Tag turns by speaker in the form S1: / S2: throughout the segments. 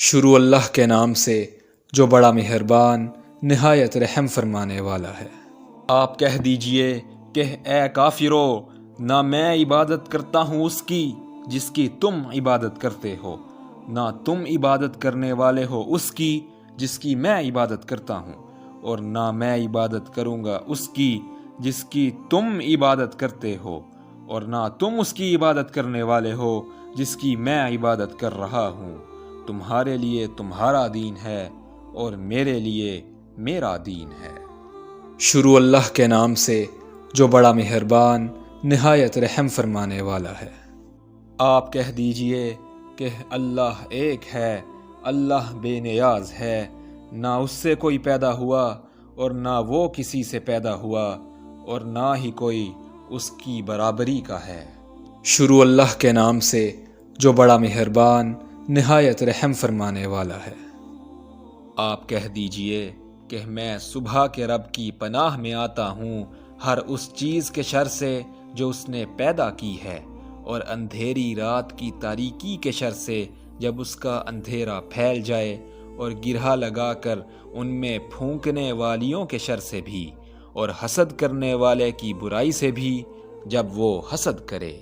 S1: شروع اللہ کے نام سے جو بڑا مہربان نہایت رحم فرمانے والا ہے۔
S2: آپ کہہ دیجئے کہ اے کافرو، نہ میں عبادت کرتا ہوں اس کی جس کی تم عبادت کرتے ہو، نہ تم عبادت کرنے والے ہو اس کی جس کی میں عبادت کرتا ہوں، اور نہ میں عبادت کروں گا اس کی جس کی تم عبادت کرتے ہو، اور نہ تم اس کی عبادت کرنے والے ہو جس کی میں عبادت کر رہا ہوں۔ تمہارے لیے تمہارا دین ہے اور میرے لیے میرا دین ہے۔
S1: شروع اللہ کے نام سے جو بڑا مہربان نہایت رحم فرمانے والا ہے۔
S2: آپ کہہ دیجئے کہ اللہ ایک ہے، اللہ بے نیاز ہے، نہ اس سے کوئی پیدا ہوا اور نہ وہ کسی سے پیدا ہوا، اور نہ ہی کوئی اس کی برابری کا ہے۔
S1: شروع اللہ کے نام سے جو بڑا مہربان نہایت رحم فرمانے والا ہے۔
S2: آپ کہہ دیجئے کہ میں صبح کے رب کی پناہ میں آتا ہوں ہر اس چیز کے شر سے جو اس نے پیدا کی ہے، اور اندھیری رات کی تاریکی کے شر سے جب اس کا اندھیرا پھیل جائے، اور گرہ لگا کر ان میں پھونکنے والیوں کے شر سے بھی، اور حسد کرنے والے کی برائی سے بھی جب وہ حسد کرے۔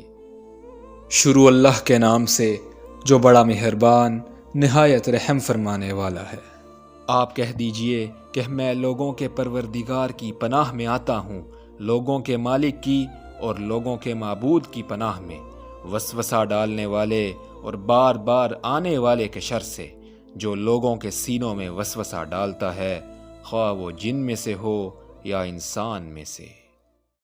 S1: شروع اللہ کے نام سے جو بڑا مہربان نہایت رحم فرمانے والا ہے۔
S2: آپ کہہ دیجئے کہ میں لوگوں کے پروردگار کی پناہ میں آتا ہوں، لوگوں کے مالک کی اور لوگوں کے معبود کی پناہ میں، وسوسہ ڈالنے والے اور بار بار آنے والے کے شر سے، جو لوگوں کے سینوں میں وسوسہ ڈالتا ہے، خواہ وہ جن میں سے ہو یا انسان میں سے۔